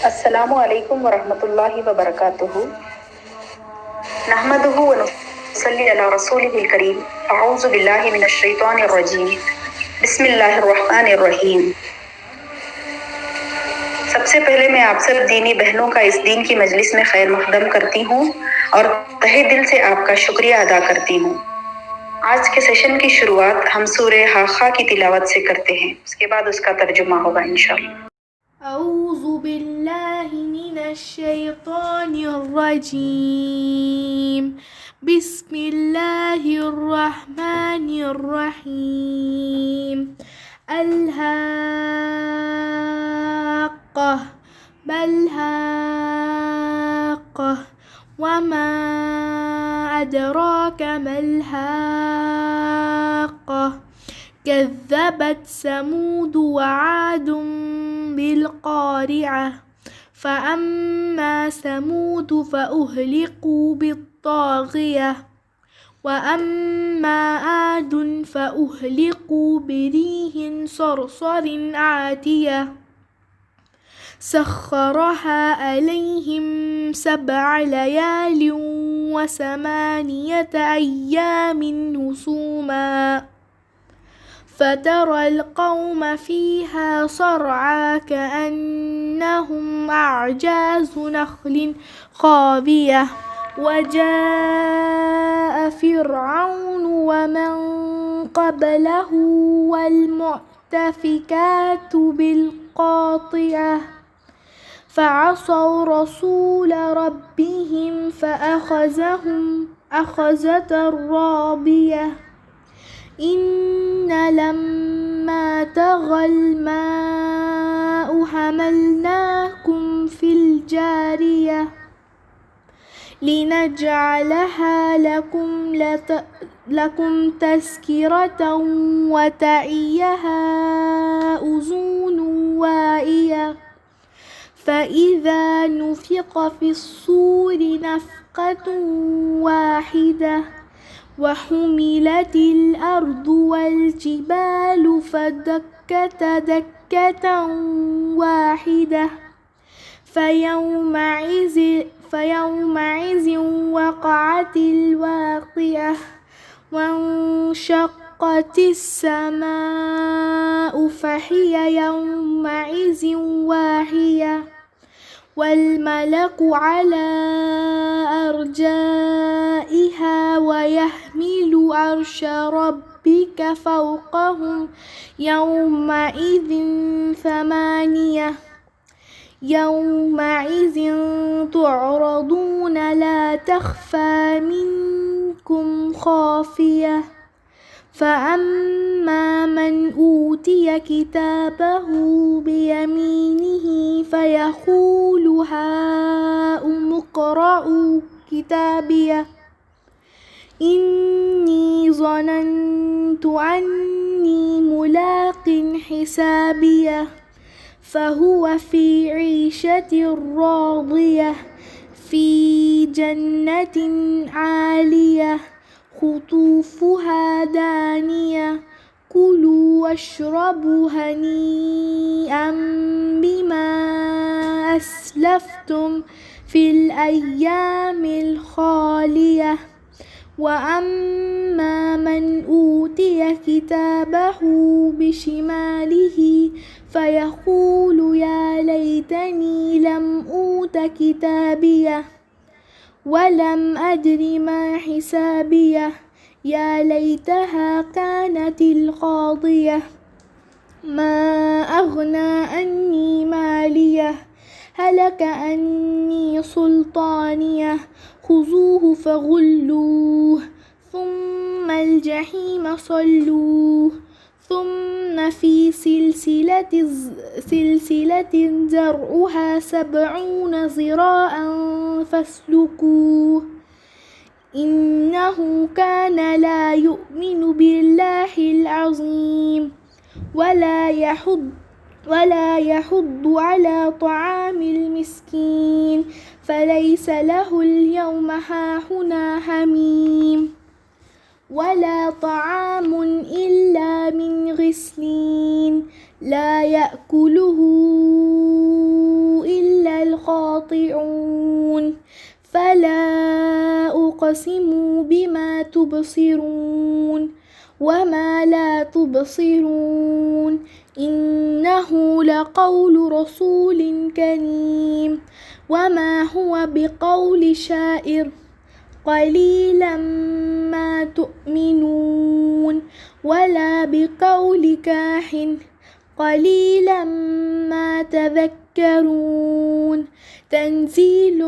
السلام علیکم ورحمۃ اللہ وبرکاتہ نحمده ونصلي على رسوله الكريم اعوذ باللہ من الشیطان الرجیم بسم اللہ الرحمن الرحیم سب سے پہلے میں آپ سب دینی بہنوں کا اس دین کی مجلس میں خیر مقدم کرتی ہوں اور تہہ دل سے آپ کا شکریہ ادا کرتی ہوں۔ آج کے سیشن کی شروعات ہم سورہ حاقہ کی تلاوت سے کرتے ہیں، اس کے بعد اس کا ترجمہ ہوگا انشاءاللہ۔ أعوذ بالله من الشيطان الرجيم بسم الله الرحمن الرحيم الحاقة ما الحاقة وما أدراك ما الحاقة كذبت ثمود وعاد بالقارعة فأما ثمود فأهلكوا بالطاغية وأما عاد فأهلكوا بريح صرصر عاتية سخرها عليهم 7 ليال و8 أيام حسوما فترى القوم فيها صرعى كأنهم أعجاز نخل خاوية وجاء فرعون ومن قبله والمؤتفكات بالقاطعة فعصوا رسول ربهم فأخذهم أخذة رابية إن لما طغى الماء حملناكم في الجارية لنجعلها لكم تذكرة وتعيها أذن واعية فإذا نفخ في الصور نفخة واحدة وحملت الأرض والجبال فدكتا دكة واحدة فيومئذ وقعت الواقعة وانشقت السماء فهي يومئذ واهية والملك على أرجائها ويحمل عرش ربك فوقهم يومئذ 8 يومئذ تعرضون لا تخفى منكم خافية فأما من أوتي كتابه بيمينه فيقول هاؤم اقرءوا كتابيه إني ظننت أني ملاق حسابيه فهو في عيشة راضية في جنة عالية قطوفها دانية كلوا واشربوا هنيئا بما أسلفتم في الأيام الخالية وأما من أوتي كتابه بشماله فيقول يا ليتني لم أوت كتابيه ولم أدر ما حسابيه يا ليتها كانت القاضية ما أغنى عني ماليه هلك عني سلطانيه خذوه فغلوه ثم الجحيم صلوه ثم في سلسلة زرعها 70 ذراعا فاسلكوه إنه كان لا يؤمن بالله العظيم ولا يحض على طعام المسكين فليس له اليوم هاهنا حميم ولا طعام إلا من غسلين لا يأكله إلا خاطئون فلا أقسم بما تبصرون وما لا تبصرون إنه لقول رسول كريم وما هو بقول شاعر قليلا ما تؤمنون ولا بقول كاهن قليلا ما تذكرون تنزيل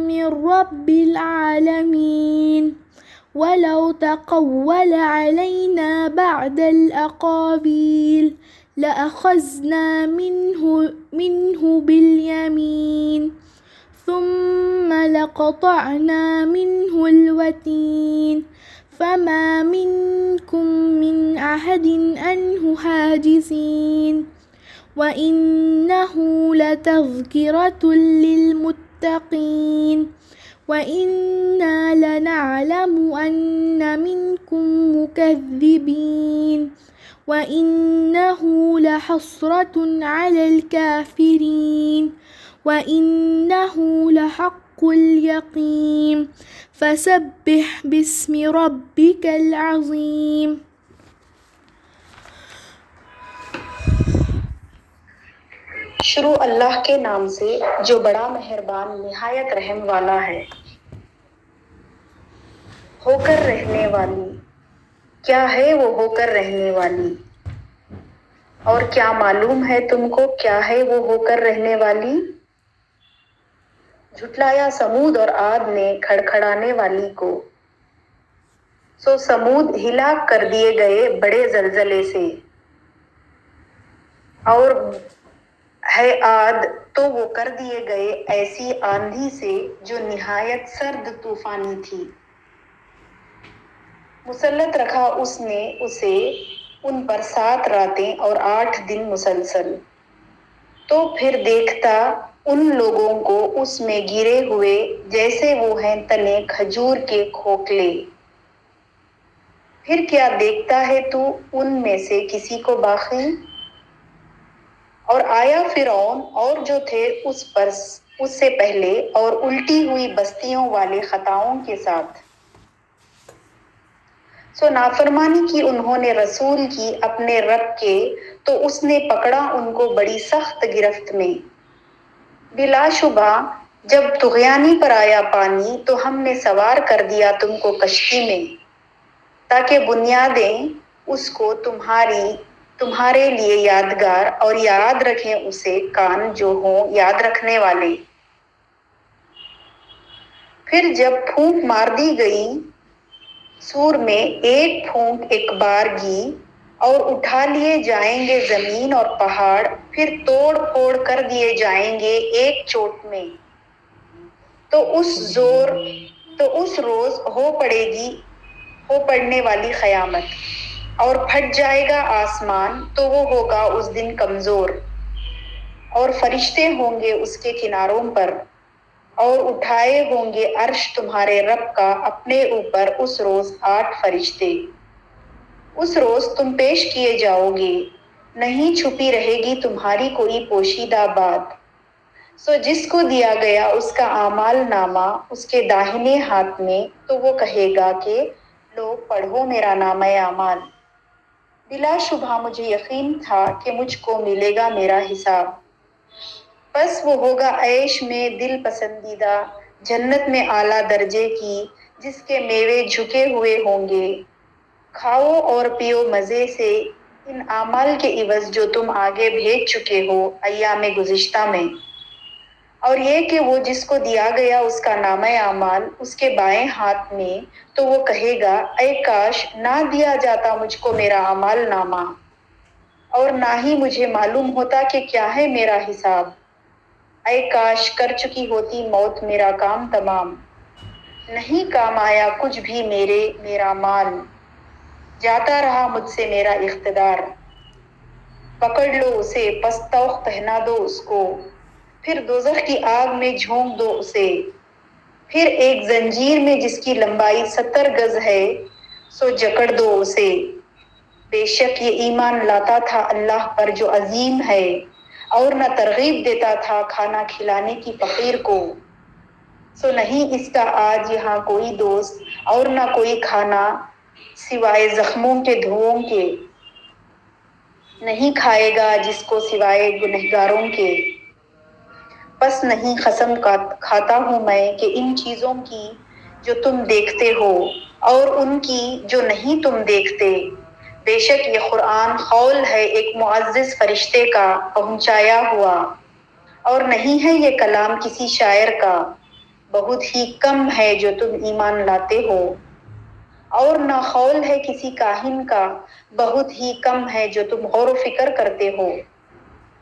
من رب العالمين ولو تقول علينا بعد الأقاويل لأخذنا منه باليمين ثم لقطعنا منه الوتين فما منكم من أحد عنه حاجزين وإنه لتذكرة للمتقين وإنا لنعلم أن منكم مكذبين وإنه لحسرة على الكافرين وإنه لحق اليقين فسبح باسم ربك العظيم. شروع اللہ کے نام سے جو بڑا مہربان نہایت رحم والا ہے۔ ہو کر رہنے والی، کیا ہے وہ ہو کر رہنے والی؟ اور کیا معلوم ہے تم کو کیا ہے وہ ہو کر رہنے والی؟ جھٹلایا سمود اور عاد نے کھڑکھڑانے والی کو، سو سمود ہلاک کر دیے گئے بڑے زلزلے سے، اور ہے عاد تو وہ کر دیے گئے ایسی آندھی سے جو نہایت سرد طوفانی تھی۔ مسلط رکھا اس نے اسے ان پر 7 راتیں اور 8 دن مسلسل، تو پھر دیکھتا ان لوگوں کو اس میں گرے ہوئے جیسے وہ ہیں تنے کھجور کے کھوکھلے۔ پھر کیا دیکھتا ہے تو ان میں سے کسی کو باقی؟ اور آیا فرعون اور جو تھے اس سے پہلے اور الٹی ہوئی بستیوں والے خطاؤں کے ساتھ، سو نافرمانی کی انہوں نے رسول کی اپنے رب کے، تو اس نے پکڑا ان کو بڑی سخت گرفت میں۔ بلا شبہ جب طغیانی پر آیا پانی تو ہم نے سوار کر دیا تم کو کشتی میں، تاکہ بنیادیں اس کو تمہارے لیے یادگار، اور یاد رکھیں اسے کان جو ہوں یاد رکھنے والے۔ پھر جب پھونک مار دی گئی سور میں، ایک پھونک ایک بار گی، اور اٹھا لیے جائیں گے زمین اور پہاڑ، پھر توڑ پھوڑ کر دیے جائیں گے ایک چوٹ میں۔ تو اس روز ہو پڑنے والی قیامت، اور پھٹ جائے گا آسمان، تو وہ ہوگا اس دن کمزور، اور فرشتے ہوں گے اس کے کناروں پر، اور اٹھائے ہوں گے عرش تمہارے رب کا اپنے اوپر اس روز 8 فرشتے۔ اس روز تم پیش کیے جاؤ گے، نہیں چھپی رہے گی تمہاری کوئی پوشیدہ بات۔ سو جس کو دیا گیا اس کا اعمال نامہ اس کے داہنے ہاتھ میں، تو وہ کہے گا کہ لو پڑھو میرا نامہ اعمال۔ بلا شبہ مجھے یقین تھا کہ مجھ کو ملے گا میرا حساب۔ پس وہ ہوگا عیش میں دل پسندیدہ، جنت میں اعلیٰ درجے کی، جس کے میوے جھکے ہوئے ہوں گے۔ کھاؤ اور پیو مزے سے ان اعمال کے عوض جو تم آگے بھیج چکے ہو ایام گزشتہ میں۔ اور یہ کہ وہ جس کو دیا گیا اس کا نامہ اعمال اس کے بائیں ہاتھ میں، تو وہ کہے گا اے کاش نہ دیا جاتا مجھ کو میرا اعمال نامہ، اور نہ ہی مجھے معلوم ہوتا کہ کیا ہے میرا حساب۔ اے کاش کر چکی ہوتی موت میرا کام تمام، نہیں کام آیا کچھ بھی میرا مال، جاتا رہا مجھ سے میرا اقتدار۔ پکڑ لو اسے پس طوق پہنا دو اس کو، پھر دوزخ کی آگ میں جھونک دو اسے، پھر ایک زنجیر میں جس کی لمبائی 70 گز ہے، سو جکڑ دو اسے۔ بے شک یہ ایمان لاتا تھا اللہ پر جو عظیم ہے، اور نہ ترغیب دیتا تھا کھانا کھلانے کی فقیر کو۔ سو نہیں اس کا آج یہاں کوئی دوست اور نہ کوئی کھانا سوائے زخموں کے دھوؤں کے، نہیں کھائے گا جس کو سوائے گنہگاروں کے۔ پس نہیں قسم کھاتا ہوں میں کہ ان چیزوں کی جو تم دیکھتے ہو اور ان کی جو نہیں تم دیکھتے، بے شک یہ قرآن قول ہے ایک معزز فرشتے کا پہنچایا ہوا، اور نہیں ہے یہ کلام کسی شاعر کا، بہت ہی کم ہے جو تم ایمان لاتے ہو۔ اور نہ قول ہے کسی کاہن کا، بہت ہی کم ہے جو تم غور و فکر کرتے ہو۔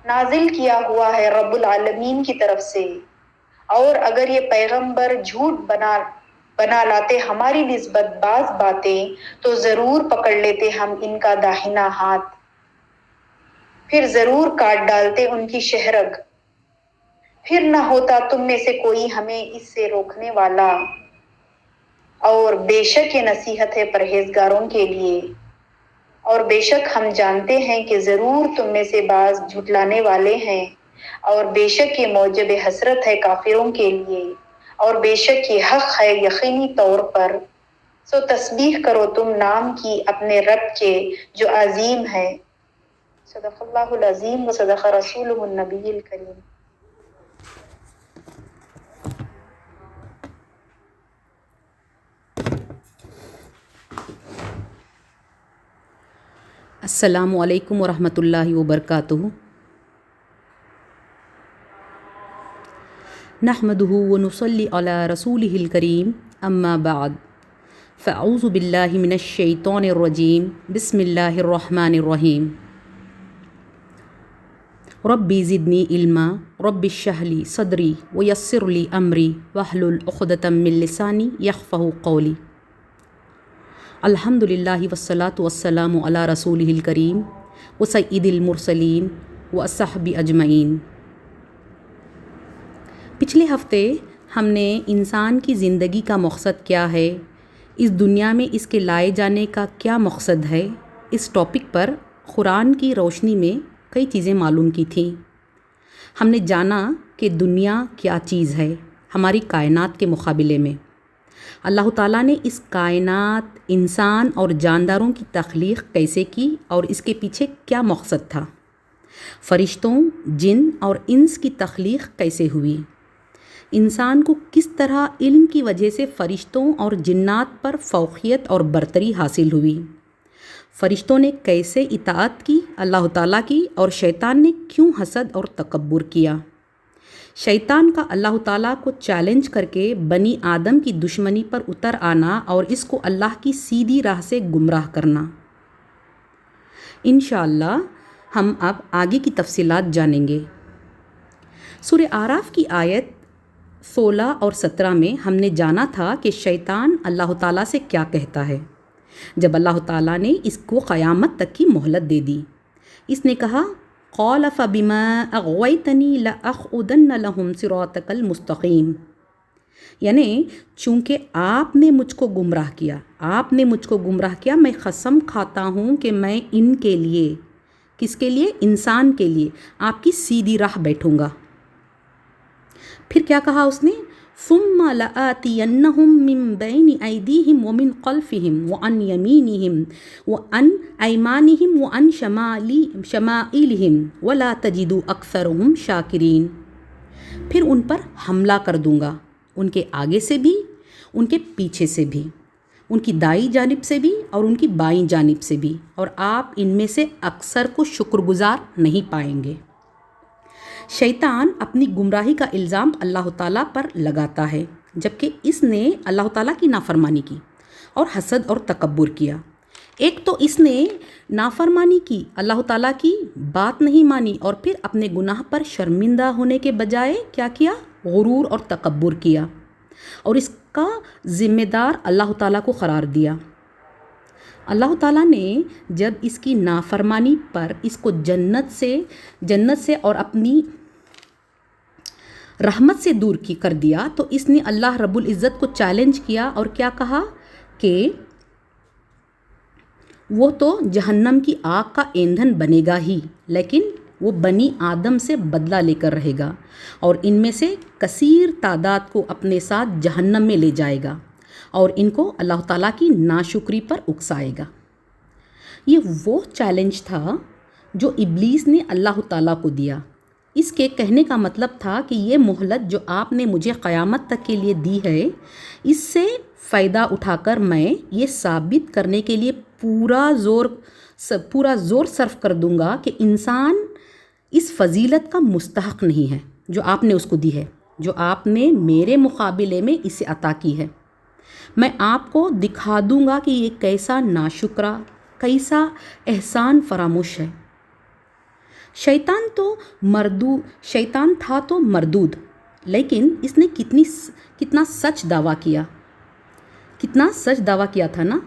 نازل کیا ہوا ہے رب العالمین کی طرف سے، اور اگر یہ پیغمبر جھوٹ بنا لاتے ہماری نسبت بعض باتیں تو ضرور پکڑ لیتے ہم ان کا داہنا ہاتھ، پھر ضرور کاٹ ڈالتے ان کی شہرگ، پھر نہ ہوتا تم میں سے کوئی ہمیں اس سے روکنے والا۔ اور بے شک یہ نصیحت ہے پرہیزگاروں کے لیے، اور بے شک ہم جانتے ہیں کہ ضرور تم میں سے بعض جھٹلانے والے ہیں، اور بے شک یہ موجب حسرت ہے کافروں کے لیے، اور بے شک یہ حق ہے یقینی طور پر۔ سو تسبیح کرو تم نام کی اپنے رب کے جو عظیم ہے۔ صدق اللہ العظیم و صدق رسولہ النبی الکریم۔ السلام علیکم ورحمۃ اللہ وبرکاتہ۔ نحمدہ ونصلی علی رسولہ الکریم، اما بعد، فاعوذ باللہ من الشیطان الرجیم، بسم اللہ الرحمن الرحیم۔ ربی زدنی علما، رب اشرح لی صدری ویسر لی امری واحلل عقدۃ من لسانی یفقہوا قولی۔ الحمد للہ والصلاۃ والسلام علی رسولہ الکریم وسید المرسلین واصحابہ اجمعین۔ پچھلے ہفتے ہم نے انسان کی زندگی کا مقصد کیا ہے، اس دنیا میں اس کے لائے جانے کا کیا مقصد ہے، اس ٹاپک پر قرآن کی روشنی میں کئی چیزیں معلوم کی تھیں۔ ہم نے جانا کہ دنیا کیا چیز ہے ہماری کائنات کے مقابلے میں۔ اللہ تعالیٰ نے اس کائنات، انسان اور جانداروں کی تخلیق کیسے کی اور اس کے پیچھے کیا مقصد تھا، فرشتوں، جن اور انس کی تخلیق کیسے ہوئی، انسان کو کس طرح علم کی وجہ سے فرشتوں اور جنات پر فوقیت اور برتری حاصل ہوئی، فرشتوں نے کیسے اطاعت کی اللہ تعالیٰ کی، اور شیطان نے کیوں حسد اور تکبر کیا، شیطان کا اللہ تعالیٰ کو چیلنج کر کے بنی آدم کی دشمنی پر اتر آنا اور اس کو اللہ کی سیدھی راہ سے گمراہ کرنا۔ انشاءاللہ ہم اب آگے کی تفصیلات جانیں گے۔ سورہ اعراف کی آیت 16 اور 17 میں ہم نے جانا تھا کہ شیطان اللہ تعالیٰ سے کیا کہتا ہے جب اللہ تعالیٰ نے اس کو قیامت تک کی مہلت دے دی۔ اس نے کہا، قال فبما اغویتنی لاقعدن لهم صراطک المستقیم، یعنی چونکہ آپ نے مجھ کو گمراہ کیا، میں قسم کھاتا ہوں کہ میں ان کے لیے، کس کے لیے؟ انسان کے لیے آپ کی سیدھی راہ بیٹھوں گا۔ پھر کیا کہا اس نے؟ ثم لآتینہم من بین ایدیہم ومن خلفہم وعن یمینہم وعن ایمانہم وعن شمائلہم ولا تجد اکثرہم شاکرین۔ پھر ان پر حملہ کر دوں گا، ان کے آگے سے بھی، ان کے پیچھے سے بھی، ان کی دائیں جانب سے بھی اور ان کی بائیں جانب سے بھی، اور آپ ان میں سے اکثر کو شکر گزار نہیں پائیں گے۔ شیطان اپنی گمراہی کا الزام اللہ تعالیٰ پر لگاتا ہے، جبکہ اس نے اللہ تعالیٰ کی نافرمانی کی اور حسد اور تکبر کیا۔ ایک تو اس نے نافرمانی کی، اللہ تعالیٰ کی بات نہیں مانی، اور پھر اپنے گناہ پر شرمندہ ہونے کے بجائے کیا کیا؟ غرور اور تکبر کیا، اور اس کا ذمہ دار اللہ تعالیٰ کو قرار دیا۔ اللہ تعالیٰ نے جب اس کی نافرمانی پر اس کو جنت سے اور اپنی رحمت سے دور کر دیا، تو اس نے اللہ رب العزت کو چیلنج کیا اور کیا کہا کہ وہ تو جہنم کی آگ کا ایندھن بنے گا ہی، لیکن وہ بنی آدم سے بدلہ لے کر رہے گا اور ان میں سے کثیر تعداد کو اپنے ساتھ جہنم میں لے جائے گا اور ان کو اللہ تعالیٰ کی ناشکری پر اکسائے گا۔ یہ وہ چیلنج تھا جو ابلیس نے اللہ تعالیٰ کو دیا۔ اس کے کہنے کا مطلب تھا کہ یہ مہلت جو آپ نے مجھے قیامت تک کے لیے دی ہے، اس سے فائدہ اٹھا کر میں یہ ثابت کرنے کے لیے پورا زور صرف کر دوں گا کہ انسان اس فضیلت کا مستحق نہیں ہے جو آپ نے اس کو دی ہے، جو آپ نے میرے مقابلے میں اسے عطا کی ہے۔ میں آپ کو دکھا دوں گا کہ یہ کیسا ناشکرا، کیسا احسان فراموش ہے۔ شیطان تھا تو مردود، لیکن اس نے کتنا سچ دعویٰ کیا تھا نا،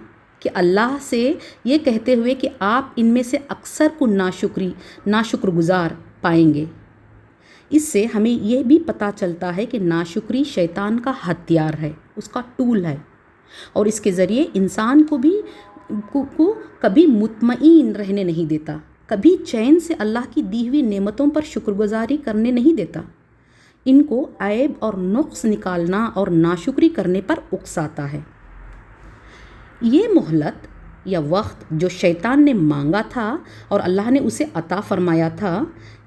کہ اللہ سے یہ کہتے ہوئے کہ آپ ان میں سے اکثر کو ناشکر گزار پائیں گے۔ اس سے ہمیں یہ بھی پتہ چلتا ہے کہ ناشکری شیطان کا ہتھیار ہے، اس کا ٹول ہے، اور اس کے ذریعے انسان کو کبھی مطمئن رہنے نہیں دیتا، کبھی چین سے اللہ کی دی ہوئی نعمتوں پر شکر گزاری کرنے نہیں دیتا، ان کو عیب اور نقص نکالنا اور ناشکری کرنے پر اکساتا ہے۔ یہ مہلت یا وقت جو شیطان نے مانگا تھا اور اللہ نے اسے عطا فرمایا تھا،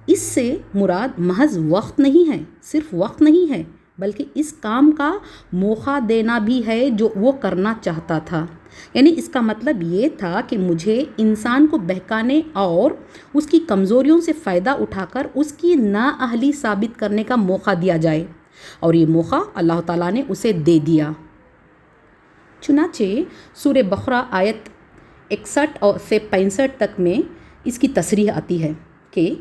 اس سے مراد محض وقت نہیں ہے، صرف وقت نہیں ہے، بلکہ اس کام کا موقع دینا بھی ہے جو وہ کرنا چاہتا تھا۔ یعنی اس کا مطلب یہ تھا کہ مجھے انسان کو بہکانے اور اس کی کمزوریوں سے فائدہ اٹھا کر اس کی نااہلی ثابت کرنے کا موقع دیا جائے، اور یہ موقع اللہ تعالیٰ نے اسے دے دیا۔ چنانچہ سورہ بقرہ آیت 61 سے 65 تک میں اس کی تصریح آتی ہے کہ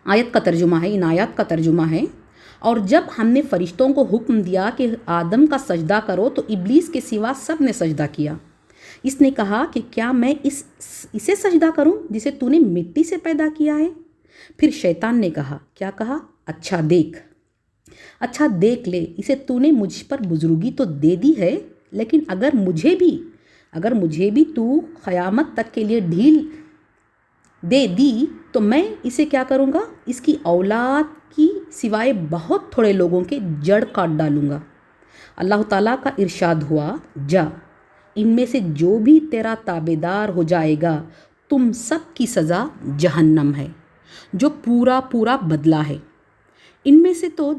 ان آیات کا ترجمہ ہے، اور جب ہم نے فرشتوں کو حکم دیا کہ آدم کا سجدہ کرو تو ابلیس کے سوا سب نے سجدہ کیا۔ اس نے کہا کہ کیا میں اسے سجدہ کروں جسے تو نے مٹی سے پیدا کیا ہے؟ پھر شیطان نے کہا، کیا کہا؟ اچھا دیکھ لے، اسے تو نے مجھ پر بزرگی تو دے دی ہے، لیکن اگر مجھے بھی تو قیامت تک کے لیے ڈھیل دے دی تو میں اسے کیا کروں گا؟ اس کی اولاد کی سوائے بہت تھوڑے لوگوں کے جڑ کاٹ ڈالوں گا۔ اللہ تعالیٰ کا ارشاد ہوا، جا، ان میں سے جو بھی تیرا تابعدار ہو جائے گا، تم سب کی سزا جہنم ہے، جو پورا بدلہ ہے۔ ان میں سے تو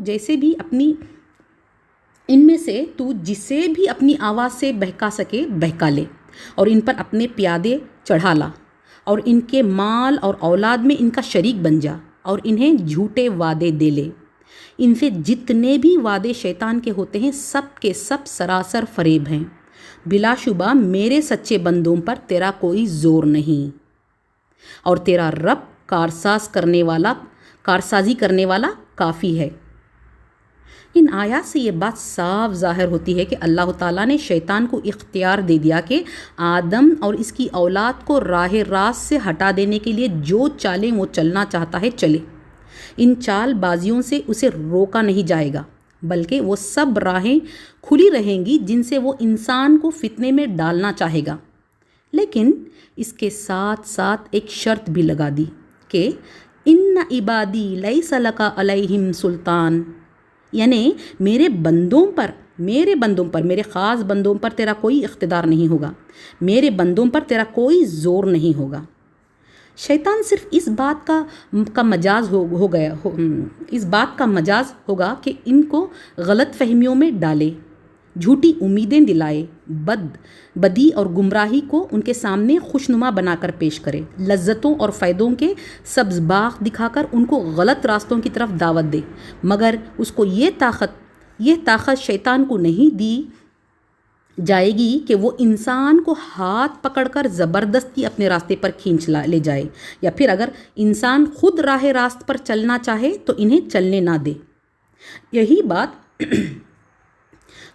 جسے بھی اپنی آواز سے بہکا سکے بہکا لے، اور ان پر اپنے پیادے چڑھا لا، اور ان کے مال اور اولاد میں ان کا شریک بن جا، اور انہیں جھوٹے وعدے دے لے۔ ان سے جتنے بھی وعدے شیطان کے ہوتے ہیں، سب کے سب سراسر فریب ہیں۔ بلا شبہ میرے سچے بندوں پر تیرا کوئی زور نہیں، اور تیرا رب کارسازی کرنے والا کافی ہے۔ ان آیات سے یہ بات صاف ظاہر ہوتی ہے کہ اللہ تعالیٰ نے شیطان کو اختیار دے دیا کہ آدم اور اس کی اولاد کو راہ راست سے ہٹا دینے کے لیے جو چالیں وہ چلنا چاہتا ہے چلے۔ ان چال بازیوں سے اسے روکا نہیں جائے گا، بلکہ وہ سب راہیں کھلی رہیں گی جن سے وہ انسان کو فتنے میں ڈالنا چاہے گا۔ لیکن اس کے ساتھ ساتھ ایک شرط بھی لگا دی کہ ان عبادی لیس لک علیہم سلطان، یعنی میرے خاص بندوں پر تیرا کوئی اقتدار نہیں ہوگا، میرے بندوں پر تیرا کوئی زور نہیں ہوگا۔ شیطان صرف اس بات کا مجاز ہوگا کہ ان کو غلط فہمیوں میں ڈالے، جھوٹی امیدیں دلائے، بدی اور گمراہی کو ان کے سامنے خوشنما بنا کر پیش کرے، لذتوں اور فائدوں کے سبز باغ دکھا کر ان کو غلط راستوں کی طرف دعوت دے، مگر اس کو یہ طاقت شیطان کو نہیں دی جائے گی کہ وہ انسان کو ہاتھ پکڑ کر زبردستی اپنے راستے پر کھینچ لے جائے، یا پھر اگر انسان خود راہ راست پر چلنا چاہے تو انہیں چلنے نہ دے۔ یہی بات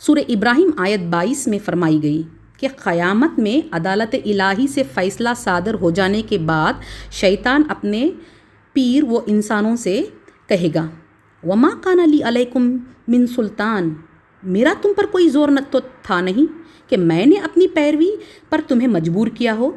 سورہ ابراہیم آیت 22 میں فرمائی گئی کہ قیامت میں عدالت الہی سے فیصلہ صادر ہو جانے کے بعد شیطان اپنے پیر و انسانوں سے کہے گا، وما کان لی علیکم من سلطان، میرا تم پر کوئی زور تو تھا نہیں کہ میں نے اپنی پیروی پر تمہیں مجبور کیا ہو۔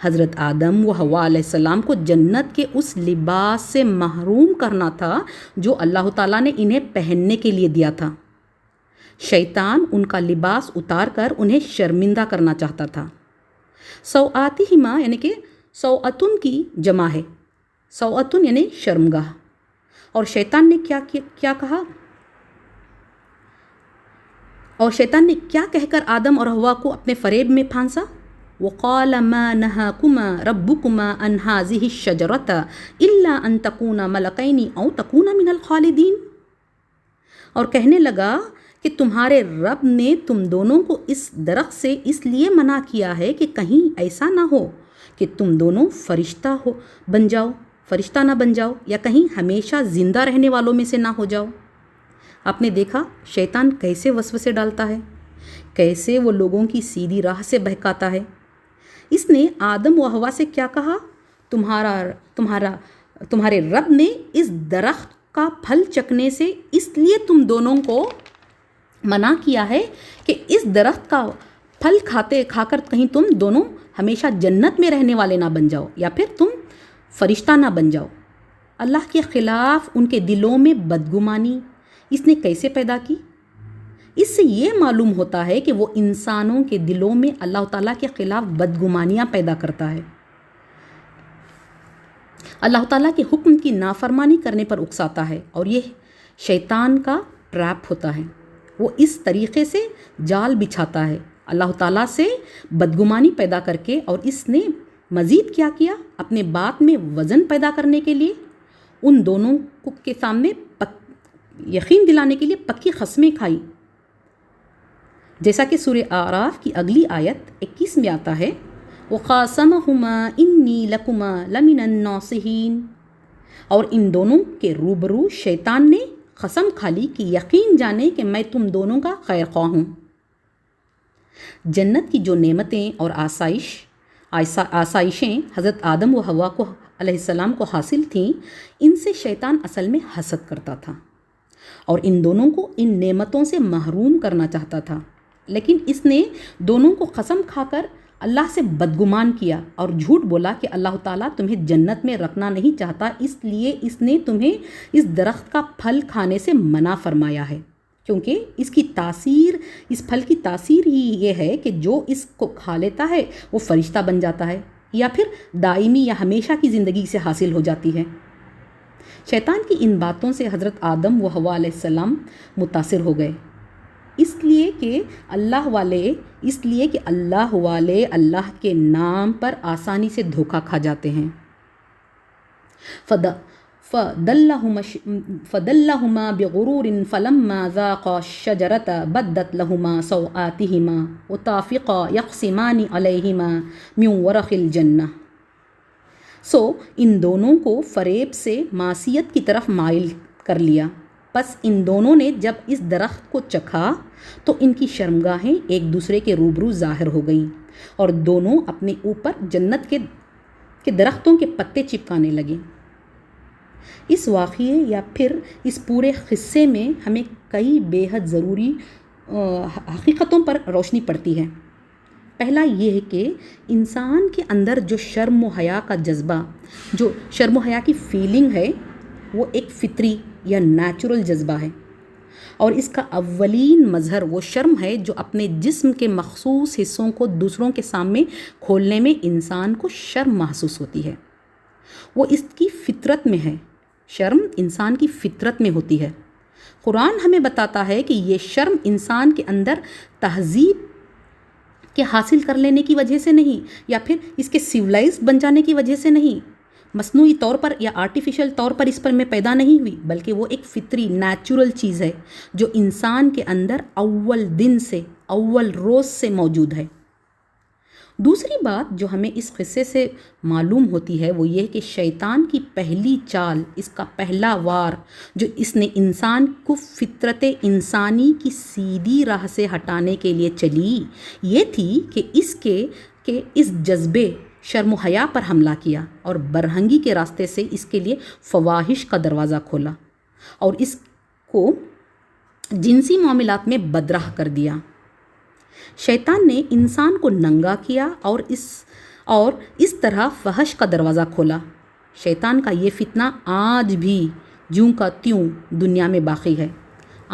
حضرت آدم و حوا علیہ السلام کو جنت کے اس لباس سے محروم کرنا تھا جو اللہ تعالیٰ نے انہیں پہننے کے لیے دیا تھا۔ شیطان ان کا لباس اتار کر انہیں شرمندہ کرنا چاہتا تھا۔ سوآتہما یعنی کہ سوءتن کی جمع ہے، سوءتن یعنی شرمگاہ۔ اور شیطان نے کیا کہا؟ اور شیطان نے کیا کہہ کر آدم اور حوا کو اپنے فریب میں پھانسا؟ وَقَالَ مَا نَهَاكُمَا رَبُّكُمَا عَنْ هَٰذِهِ الشَّجَرَةِ إِلَّا أَن تَكُونَا مَلَكَيْنِ أَوْ تَكُونَا مِنَ الْخَالِدِينَ، اور کہنے لگا کہ تمہارے رب نے تم دونوں کو اس درخت سے اس لیے منع کیا ہے کہ کہیں ایسا نہ ہو کہ تم دونوں فرشتہ نہ بن جاؤ یا کہیں ہمیشہ زندہ رہنے والوں میں سے نہ ہو جاؤ۔ آپ نے دیکھا شیطان کیسے وسوسے ڈالتا ہے، کیسے وہ لوگوں کی سیدھی راہ سے بہکاتا ہے۔ اس نے آدم و حوا سے کیا کہا؟ تمہارے رب نے اس درخت کا پھل چکھنے سے اس لیے تم دونوں کو منع کیا ہے کہ اس درخت کا پھل کھا کر کہیں تم دونوں ہمیشہ جنت میں رہنے والے نہ بن جاؤ یا پھر تم فرشتہ نہ بن جاؤ۔ اللہ کے خلاف ان کے دلوں میں بدگمانی اس نے کیسے پیدا کی؟ اس سے یہ معلوم ہوتا ہے کہ وہ انسانوں کے دلوں میں اللہ تعالیٰ کے خلاف بدگمانیاں پیدا کرتا ہے، اللہ تعالیٰ کے حکم کی نافرمانی کرنے پر اکساتا ہے، اور یہ شیطان کا ٹریپ ہوتا ہے۔ وہ اس طریقے سے جال بچھاتا ہے اللہ تعالیٰ سے بدگمانی پیدا کر کے، اور اس نے مزید کیا کیا؟ اپنے بات میں وزن پیدا کرنے کے لیے ان دونوں کے سامنے یقین دلانے کے لیے پکی قسمیں کھائی، جیسا کہ سورہ اعراف کی اگلی آیت 21 میں آتا ہے وَقَاسَمَهُمَا إِنِّي لَكُمَا لَمِنَ النَّاصِحِينَ، اور ان دونوں کے روبرو شیطان نے قسم کھا لی کہ یقین جانے کہ میں تم دونوں کا خیر خواہ ہوں۔ جنت کی جو نعمتیں اور آسائشیں حضرت آدم و حوا کو علیہ السلام کو حاصل تھیں، ان سے شیطان اصل میں حسد کرتا تھا اور ان دونوں کو ان نعمتوں سے محروم کرنا چاہتا تھا، لیکن اس نے دونوں کو قسم کھا کر اللہ سے بدگمان کیا اور جھوٹ بولا کہ اللہ تعالیٰ تمہیں جنت میں رکھنا نہیں چاہتا، اس لیے اس نے تمہیں اس درخت کا پھل کھانے سے منع فرمایا ہے، کیونکہ اس پھل کی تاثیر ہی یہ ہے کہ جو اس کو کھا لیتا ہے وہ فرشتہ بن جاتا ہے یا پھر دائمی یا ہمیشہ کی زندگی سے حاصل ہو جاتی ہے۔ شیطان کی ان باتوں سے حضرت آدم و حوا علیہ السلام متاثر ہو گئے، اس لیے کہ اللہ والے اللہ کے نام پر آسانی سے دھوکہ کھا جاتے ہیں۔ فَدَلَّهُمَا بِغُرُورٍ فَلَمَّا ذَاقَا الشَّجَرَةَ بَدَّتْ لَهُمَا سَوْآتِهِمَا وَطَافِقَا يَقْصِمَانِ عَلَيْهِمَا مِنْ وَرَقِ الْجَنَّةِ، ان دونوں کو فریب سے معصیت کی طرف مائل کر لیا، پس ان دونوں نے جب اس درخت کو چکھا تو ان کی شرمگاہیں ایک دوسرے کے روبرو ظاہر ہو گئیں اور دونوں اپنے اوپر جنت کے درختوں کے پتے چپکانے لگے۔ اس واقعے یا پھر اس پورے قصے میں ہمیں کئی بے حد ضروری حقیقتوں پر روشنی پڑتی ہے۔ پہلا یہ ہے کہ انسان کے اندر جو شرم و حیا کا جذبہ، جو شرم و حیا کی فیلنگ ہے، وہ ایک فطری یا نیچرل جذبہ ہے، اور اس کا اولین مظہر وہ شرم ہے جو اپنے جسم کے مخصوص حصوں کو دوسروں کے سامنے کھولنے میں انسان کو شرم محسوس ہوتی ہے، وہ اس کی فطرت میں ہے۔ شرم انسان کی فطرت میں ہوتی ہے۔ قرآن ہمیں بتاتا ہے کہ یہ شرم انسان کے اندر تہذیب کے حاصل کر لینے کی وجہ سے نہیں، یا پھر اس کے سیولائز بن جانے کی وجہ سے نہیں، مصنوعی طور پر یا آرٹیفیشل طور پر اس پر میں پیدا نہیں ہوئی، بلکہ وہ ایک فطری نیچرل چیز ہے جو انسان کے اندر اول دن سے، اول روز سے موجود ہے۔ دوسری بات جو ہمیں اس قصے سے معلوم ہوتی ہے وہ یہ کہ شیطان کی پہلی چال، اس کا پہلا وار جو اس نے انسان کو فطرت انسانی کی سیدھی راہ سے ہٹانے کے لیے چلی، یہ تھی کہ اس جذبے شرم و حیا پر حملہ کیا اور برہنگی کے راستے سے اس کے لیے فواحش کا دروازہ کھولا اور اس کو جنسی معاملات میں بدرہ کر دیا۔ شیطان نے انسان کو ننگا کیا اور اس طرح فحش کا دروازہ کھولا۔ شیطان کا یہ فتنہ آج بھی جوں کا تیوں دنیا میں باقی ہے۔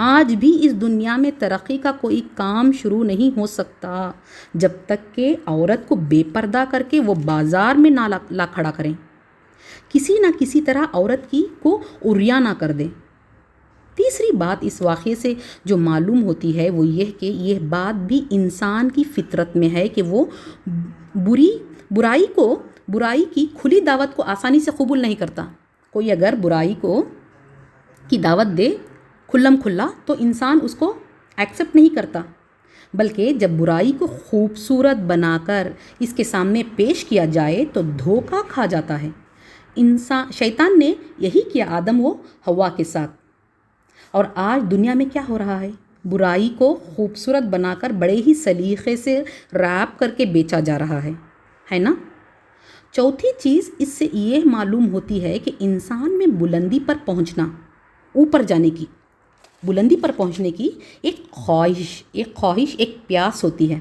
آج بھی اس دنیا میں ترقی کا کوئی کام شروع نہیں ہو سکتا جب تک کہ عورت کو بے پردہ کر کے وہ بازار میں نہ لا کھڑا کریں، کسی نہ کسی طرح عورت کو عریاں نہ کر دیں۔ تیسری بات اس واقعے سے جو معلوم ہوتی ہے وہ یہ کہ یہ بات بھی انسان کی فطرت میں ہے کہ وہ برائی کی کھلی دعوت کو آسانی سے قبول نہیں کرتا۔ کوئی اگر برائی کی دعوت دے کھلم کھلا تو انسان اس کو ایکسیپٹ نہیں کرتا، بلکہ جب برائی کو خوبصورت بنا کر اس کے سامنے پیش کیا جائے تو دھوکہ کھا جاتا ہے۔ شیطان نے یہی کیا آدم و حوا کے ساتھ، اور آج دنیا میں کیا ہو رہا ہے؟ برائی کو خوبصورت بنا کر بڑے ہی سلیقے سے ریپ کر کے بیچا جا رہا ہے نا؟ چوتھی چیز اس سے یہ معلوم ہوتی ہے کہ انسان میں بلندی پر پہنچنا، اوپر جانے کی، بلندی پر پہنچنے کی ایک خواہش، ایک پیاس ہوتی ہے،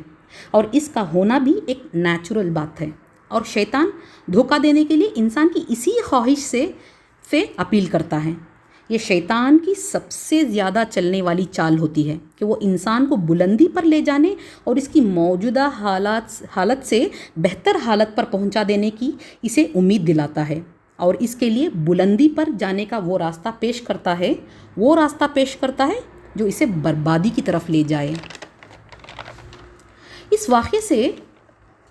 اور اس کا ہونا بھی ایک نیچرل بات ہے۔ اور شیطان دھوکہ دینے کے لیے انسان کی اسی خواہش سے اپیل کرتا ہے۔ یہ شیطان کی سب سے زیادہ چلنے والی چال ہوتی ہے کہ وہ انسان کو بلندی پر لے جانے اور اس کی موجودہ حالت سے بہتر حالت پر پہنچا دینے کی اسے امید دلاتا ہے، اور اس کے لیے بلندی پر جانے کا وہ راستہ پیش کرتا ہے جو اسے بربادی کی طرف لے جائے۔ اس واقعے سے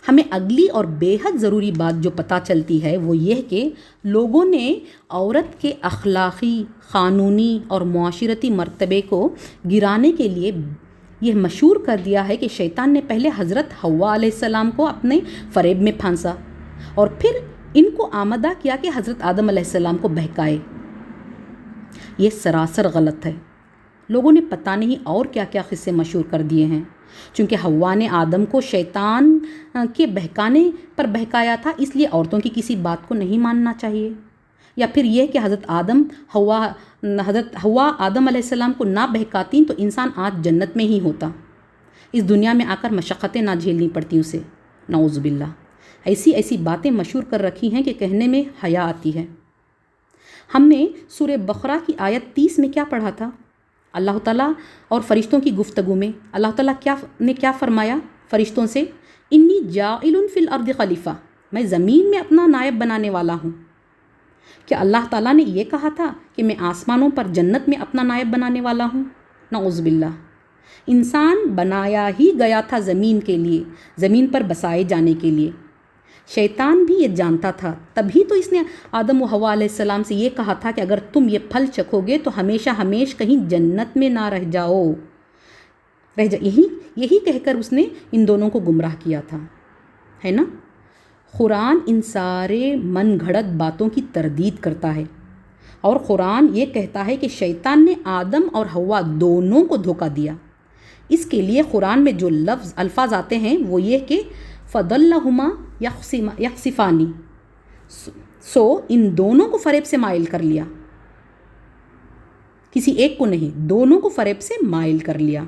ہمیں اگلی اور بے حد ضروری بات جو پتہ چلتی ہے وہ یہ کہ لوگوں نے عورت کے اخلاقی، قانونی اور معاشرتی مرتبے کو گرانے کے لیے یہ مشہور کر دیا ہے کہ شیطان نے پہلے حضرت حوا علیہ السلام کو اپنے فریب میں پھانسا اور پھر ان کو آمادہ کیا کہ حضرت آدم علیہ السلام کو بہکائے۔ یہ سراسر غلط ہے۔ لوگوں نے پتہ نہیں اور کیا کیا قصے مشہور کر دیے ہیں۔ چونکہ حوا نے آدم کو شیطان کے بہکانے پر بہکایا تھا، اس لیے عورتوں کی کسی بات کو نہیں ماننا چاہیے، یا پھر یہ کہ حضرت حوا آدم علیہ السلام کو نہ بہکاتیں تو انسان آج جنت میں ہی ہوتا، اس دنیا میں آ کر مشقتیں نہ جھیلنی پڑتی اسے، نعوذ باللہ۔ ایسی باتیں مشہور کر رکھی ہیں کہ کہنے میں حیا آتی ہے۔ ہم نے سورہ بقرہ کی آیت 30 میں کیا پڑھا تھا؟ اللہ تعالیٰ اور فرشتوں کی گفتگو میں اللہ تعالیٰ نے کیا فرمایا فرشتوں سے؟ انی جاعل فی الارض خلیفہ، میں زمین میں اپنا نائب بنانے والا ہوں۔ کیا اللہ تعالیٰ نے یہ کہا تھا کہ میں آسمانوں پر جنت میں اپنا نائب بنانے والا ہوں؟ نعوذ باللہ۔ انسان بنایا ہی گیا تھا زمین کے لیے، زمین پر بسائے جانے کے لیے۔ شیطان بھی یہ جانتا تھا، تبھی تو اس نے آدم و حوا علیہ السلام سے یہ کہا تھا کہ اگر تم یہ پھل چکھو گے تو ہمیشہ کہیں جنت میں نہ رہ جاؤ۔ یہی کہہ کر اس نے ان دونوں کو گمراہ کیا تھا، ہے نا؟ قرآن ان سارے من گھڑت باتوں کی تردید کرتا ہے، اور قرآن یہ کہتا ہے کہ شیطان نے آدم اور حوا دونوں کو دھوکہ دیا۔ اس کے لیے قرآن میں جو الفاظ آتے ہیں وہ یہ کہ فَضَلَّهُمَا يَخْصِفَانِ، سو ان دونوں کو فریب سے مائل کر لیا، کسی ایک کو نہیں، دونوں کو فریب سے مائل کر لیا۔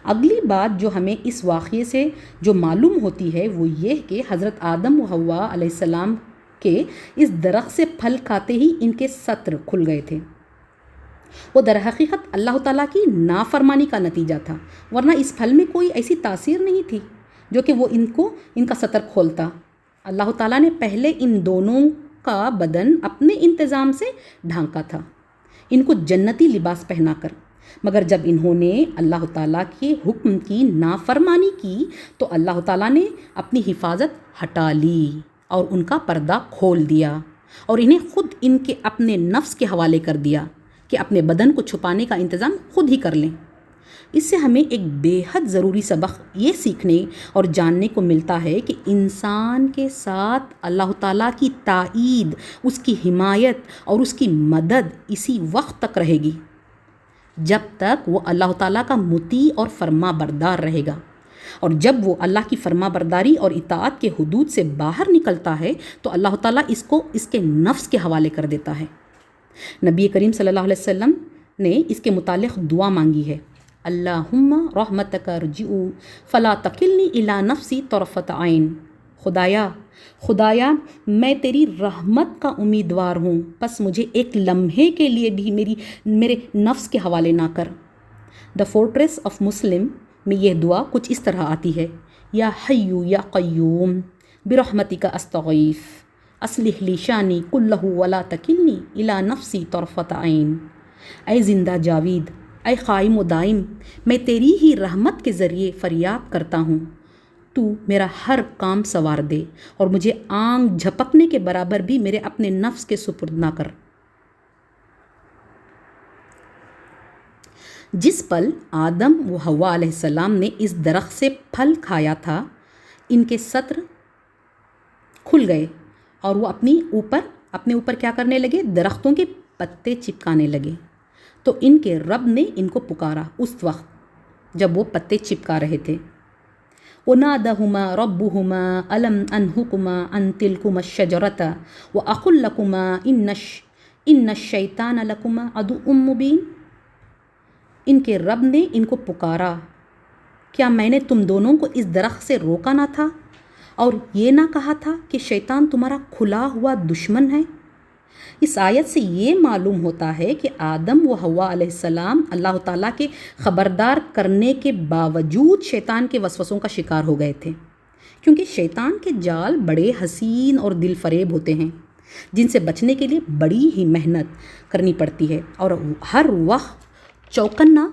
اگلی بات جو ہمیں اس واقعے سے جو معلوم ہوتی ہے وہ یہ کہ حضرت آدم و حوا علیہ السلام کے اس درخت سے پھل کھاتے ہی ان کے ستر کھل گئے تھے۔ وہ در حقیقت اللہ تعالیٰ کی نافرمانی کا نتیجہ تھا، ورنہ اس پھل میں کوئی ایسی تاثیر نہیں تھی جو کہ وہ ان کا ستر کھولتا۔ اللہ تعالیٰ نے پہلے ان دونوں کا بدن اپنے انتظام سے ڈھانکا تھا، ان کو جنتی لباس پہنا کر، مگر جب انہوں نے اللہ تعالیٰ کے حکم کی نافرمانی کی تو اللہ تعالیٰ نے اپنی حفاظت ہٹا لی اور ان کا پردہ کھول دیا، اور انہیں خود ان کے اپنے نفس کے حوالے کر دیا کہ اپنے بدن کو چھپانے کا انتظام خود ہی کر لیں۔ اس سے ہمیں ایک بے حد ضروری سبق یہ سیکھنے اور جاننے کو ملتا ہے کہ انسان کے ساتھ اللہ تعالیٰ کی تائید، اس کی حمایت اور اس کی مدد اسی وقت تک رہے گی جب تک وہ اللہ تعالیٰ کا مطیع اور فرما بردار رہے گا، اور جب وہ اللہ کی فرما برداری اور اطاعت کے حدود سے باہر نکلتا ہے تو اللہ تعالیٰ اس کو اس کے نفس کے حوالے کر دیتا ہے۔ نبی کریم صلی اللہ علیہ وسلم نے اس کے متعلق دعا مانگی ہے، اللہم رحمتک ارجو فلا تکلنی الی نفسی طرفۃ عین، خدایا میں تیری رحمت کا امیدوار ہوں، پس مجھے ایک لمحے کے لیے بھی میرے نفس کے حوالے نہ کر۔ دا فورٹریس آف مسلم میں یہ دعا کچھ اس طرح آتی ہے، یا حیو یا قیوم برحمتک استغیث اصلح لی شانی کلہ ولا تکلنی الی نفسی طرفۃ عین۔ اے زندہ جاوید، اے قائم و دائم، میں تیری ہی رحمت کے ذریعے فریاد کرتا ہوں، تو میرا ہر کام سنوار دے اور مجھے آنکھ جھپکنے کے برابر بھی میرے اپنے نفس کے سپرد نہ کر۔ جس پل آدم و حوا علیہ السلام نے اس درخت سے پھل کھایا تھا، ان کے سطر کھل گئے اور وہ اپنے اوپر کیا کرنے لگے؟ درختوں کے پتے چپکانے لگے۔ تو ان کے رب نے ان کو پکارا اس وقت جب وہ پتے چپکا رہے تھے۔ وَنَادَهُمَا رَبُّهُمَا أَلَمْ أَنْهُكُمَا أَنْ تِلْكُمَا الشَّجَرَةَ وَأَقُلْ لَكُمَا إِنَّ الشَّيْطَانَ لَكُمَا عَدُوٌّ مُبِينٌ۔ ان کے رب نے ان کو پکارا، کیا میں نے تم دونوں کو اس درخت سے روکا نہ تھا اور یہ نہ کہا تھا کہ شیطان تمہارا کھلا ہوا دشمن ہے؟ اس آیت سے یہ معلوم ہوتا ہے کہ آدم و حوا علیہ السلام اللہ تعالیٰ کے خبردار کرنے کے باوجود شیطان کے وسوسوں کا شکار ہو گئے تھے، کیونکہ شیطان کے جال بڑے حسین اور دل فریب ہوتے ہیں جن سے بچنے کے لیے بڑی ہی محنت کرنی پڑتی ہے اور ہر وقت چوکنا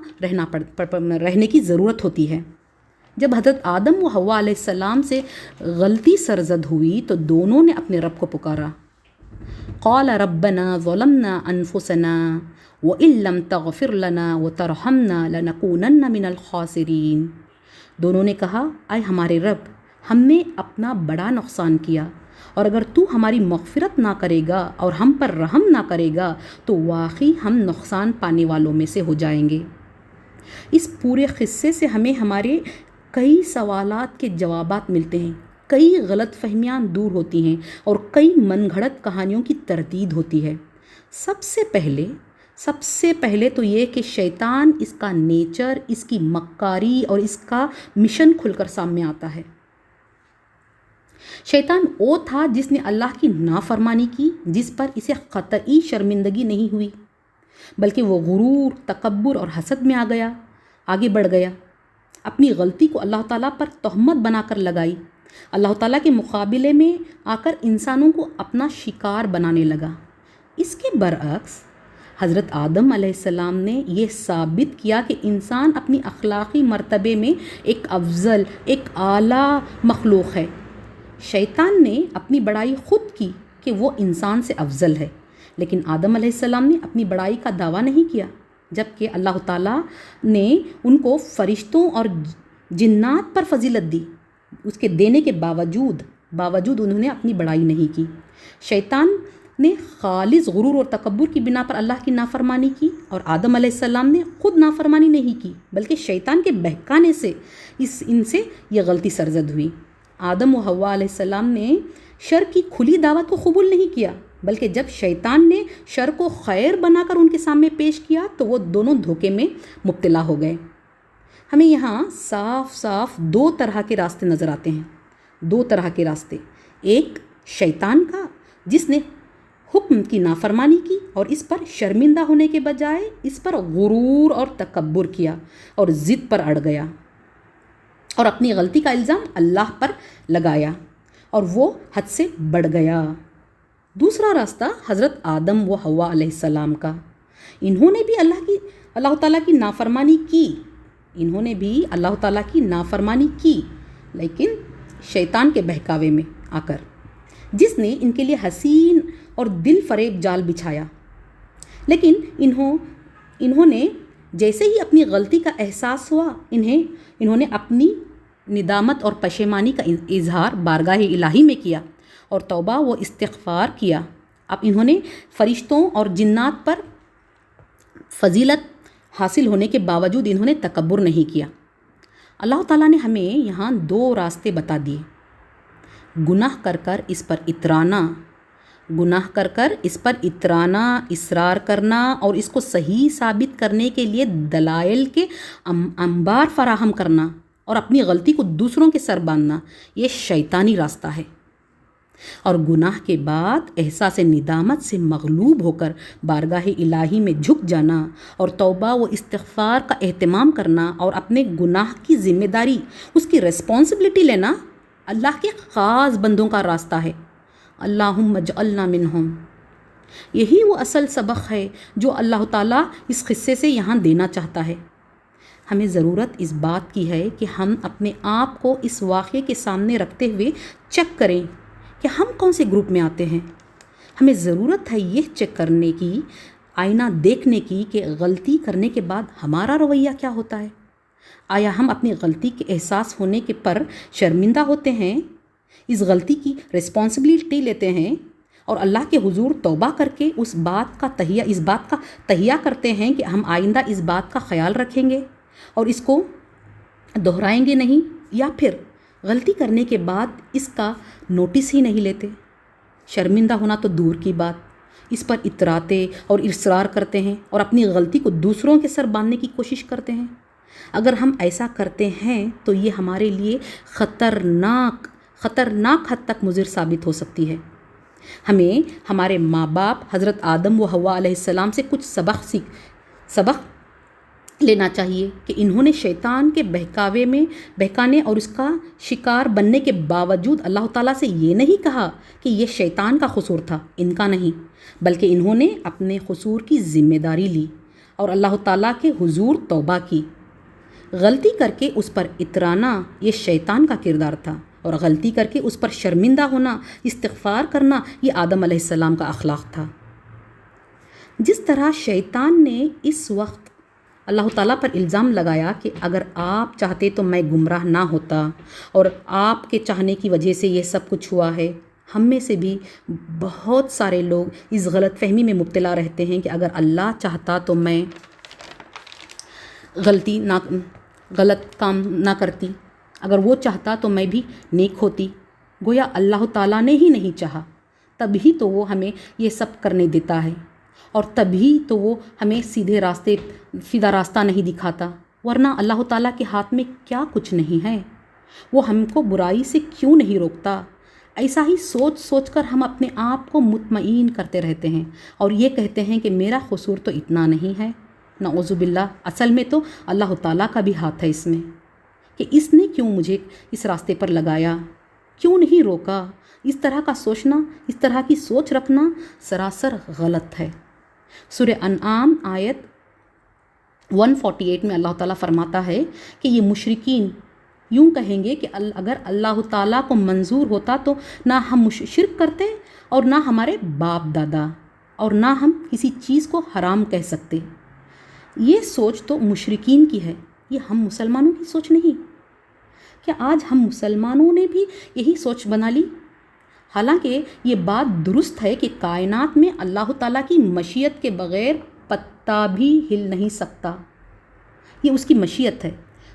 رہنے کی ضرورت ہوتی ہے۔ جب حضرت آدم و حوا علیہ السلام سے غلطی سرزد ہوئی تو دونوں نے اپنے رب کو پکارا، قال ربنا ظلمنا انفسنا وان لم تغفر لنا وترحمنا لنکونن من الخاسرین۔ دونوں نے کہا، اے ہمارے رب، ہم نے اپنا بڑا نقصان کیا، اور اگر تو ہماری مغفرت نہ کرے گا اور ہم پر رحم نہ کرے گا تو واقعی ہم نقصان پانے والوں میں سے ہو جائیں گے۔ اس پورے قصے سے ہمیں ہمارے کئی سوالات کے جوابات ملتے ہیں، کئی غلط فہمیاں دور ہوتی ہیں اور کئی من گھڑت کہانیوں کی تردید ہوتی ہے۔ سب سے پہلے تو یہ کہ شیطان، اس کا نیچر، اس کی مکاری اور اس کا مشن کھل کر سامنے آتا ہے۔ شیطان وہ تھا جس نے اللہ کی نافرمانی کی، جس پر اسے قطعی شرمندگی نہیں ہوئی، بلکہ وہ غرور، تکبر اور حسد میں آگے بڑھ گیا، اپنی غلطی کو اللہ تعالیٰ پر تہمت بنا کر لگائی، اللہ تعالیٰ کے مقابلے میں آ کر انسانوں کو اپنا شکار بنانے لگا۔ اس کے برعکس حضرت آدم علیہ السلام نے یہ ثابت کیا کہ انسان اپنی اخلاقی مرتبے میں ایک افضل، ایک اعلیٰ مخلوق ہے۔ شیطان نے اپنی بڑائی خود کی کہ وہ انسان سے افضل ہے، لیکن آدم علیہ السلام نے اپنی بڑائی کا دعویٰ نہیں کیا، جبکہ اللہ تعالیٰ نے ان کو فرشتوں اور جنات پر فضیلت دی، اس کے دینے کے باوجود انہوں نے اپنی بڑائی نہیں کی۔ شیطان نے خالص غرور اور تکبر کی بنا پر اللہ کی نافرمانی کی، اور آدم علیہ السلام نے خود نافرمانی نہیں کی، بلکہ شیطان کے بہکانے سے ان سے یہ غلطی سرزد ہوئی۔ آدم و حوا علیہ السلام نے شر کی کھلی دعوت کو قبول نہیں کیا، بلکہ جب شیطان نے شر کو خیر بنا کر ان کے سامنے پیش کیا تو وہ دونوں دھوکے میں مبتلا ہو گئے۔ ہمیں یہاں صاف دو طرح کے راستے نظر آتے ہیں، دو طرح کے راستے، ایک شیطان کا جس نے حکم کی نافرمانی کی اور اس پر شرمندہ ہونے کے بجائے اس پر غرور اور تکبر کیا اور ضد پر اڑ گیا اور اپنی غلطی کا الزام اللہ پر لگایا اور وہ حد سے بڑھ گیا۔ دوسرا راستہ حضرت آدم و حوا علیہ السلام کا، انہوں نے بھی اللہ تعالیٰ کی نافرمانی کی، لیکن شیطان کے بہکاوے میں آ کر، جس نے ان کے لیے حسین اور دل فریب جال بچھایا۔ لیکن انہوں نے جیسے ہی اپنی غلطی کا احساس ہوا، انہوں نے اپنی ندامت اور پشیمانی کا اظہار بارگاہ الہی میں کیا اور توبہ و استغفار کیا۔ اب انہوں نے فرشتوں اور جنات پر فضیلت حاصل ہونے کے باوجود انہوں نے تکبر نہیں کیا۔ اللہ تعالیٰ نے ہمیں یہاں دو راستے بتا دیے، گناہ کر کر اس پر اترانا، اصرار کرنا اور اس کو صحیح ثابت کرنے کے لیے دلائل کے انبار فراہم کرنا، اور اپنی غلطی کو دوسروں کے سر باندھنا یہ شیطانی راستہ ہے، اور گناہ کے بعد احساس ندامت سے مغلوب ہو کر بارگاہ الہی میں جھک جانا اور توبہ و استغفار کا اہتمام کرنا اور اپنے گناہ کی ذمہ داری، اس کی ریسپانسبلٹی لینا اللہ کے خاص بندوں کا راستہ ہے۔ اللہم اجعلنا منہم۔ یہی وہ اصل سبق ہے جو اللہ تعالیٰ اس قصے سے یہاں دینا چاہتا ہے۔ ہمیں ضرورت اس بات کی ہے کہ ہم اپنے آپ کو اس واقعے کے سامنے رکھتے ہوئے چیک کریں کہ ہم کون سے گروپ میں آتے ہیں۔ ہمیں ضرورت ہے یہ چیک کرنے کی، آئینہ دیکھنے کی کہ غلطی کرنے کے بعد ہمارا رویہ کیا ہوتا ہے۔ آیا ہم اپنی غلطی کے احساس ہونے کے پر شرمندہ ہوتے ہیں، اس غلطی کی رسپانسبلٹی لیتے ہیں اور اللہ کے حضور توبہ کر کے اس بات کا تہیہ کرتے ہیں کہ ہم آئندہ اس بات کا خیال رکھیں گے اور اس کو دہرائیں گے نہیں، یا پھر غلطی کرنے کے بعد اس کا نوٹس ہی نہیں لیتے؟ شرمندہ ہونا تو دور کی بات، اس پر اتراتے اور اصرار کرتے ہیں اور اپنی غلطی کو دوسروں کے سر باندھنے کی کوشش کرتے ہیں۔ اگر ہم ایسا کرتے ہیں تو یہ ہمارے لیے خطرناک حد تک مضر ثابت ہو سکتی ہے۔ ہمیں ہمارے ماں باپ حضرت آدم و حوا علیہ السلام سے کچھ سبق لینا چاہیے کہ انہوں نے شیطان کے بہکانے اور اس کا شکار بننے کے باوجود اللہ تعالیٰ سے یہ نہیں کہا کہ یہ شیطان کا قصور تھا، ان کا نہیں، بلکہ انہوں نے اپنے قصور کی ذمہ داری لی اور اللہ تعالیٰ کے حضور توبہ کی۔ غلطی کر کے اس پر اترانا یہ شیطان کا کردار تھا، اور غلطی کر کے اس پر شرمندہ ہونا، استغفار کرنا، یہ آدم علیہ السلام کا اخلاق تھا۔ جس طرح شیطان نے اس وقت اللہ تعالیٰ پر الزام لگایا کہ اگر آپ چاہتے تو میں گمراہ نہ ہوتا اور آپ کے چاہنے کی وجہ سے یہ سب کچھ ہوا ہے، ہم میں سے بھی بہت سارے لوگ اس غلط فہمی میں مبتلا رہتے ہیں کہ اگر اللہ چاہتا تو میں غلط کام نہ کرتی، اگر وہ چاہتا تو میں بھی نیک ہوتی۔ گویا اللہ تعالیٰ نے ہی نہیں چاہا، تبھی تو وہ ہمیں یہ سب کرنے دیتا ہے، اور تبھی تو وہ ہمیں سیدھا راستہ نہیں دکھاتا، ورنہ اللہ تعالیٰ کے ہاتھ میں کیا کچھ نہیں ہے؟ وہ ہم کو برائی سے کیوں نہیں روکتا؟ ایسا ہی سوچ کر ہم اپنے آپ کو مطمئن کرتے رہتے ہیں اور یہ کہتے ہیں کہ میرا قصور تو اتنا نہیں ہے۔ نعوذ باللہ، اصل میں تو اللہ تعالیٰ کا بھی ہاتھ ہے اس میں، کہ اس نے کیوں مجھے اس راستے پر لگایا، کیوں نہیں روکا؟ اس طرح کا سوچنا، اس طرح کی سوچ رکھنا سراسر غلط ہے۔ سورہ انعام آیت 148 میں اللہ تعالیٰ فرماتا ہے کہ یہ مشرکین یوں کہیں گے کہ اگر اللہ تعالیٰ کو منظور ہوتا تو نہ ہم شرک کرتے اور نہ ہمارے باپ دادا، اور نہ ہم کسی چیز کو حرام کہہ سکتے۔ یہ سوچ تو مشرکین کی ہے، یہ ہم مسلمانوں کی سوچ نہیں۔ کیا آج ہم مسلمانوں نے بھی یہی سوچ بنا لی؟ حالانکہ یہ بات درست ہے کہ کائنات میں اللہ تعالیٰ کی مشیت کے بغیر پتا بھی ہل نہیں سکتا، یہ اس کی مشیت ہے۔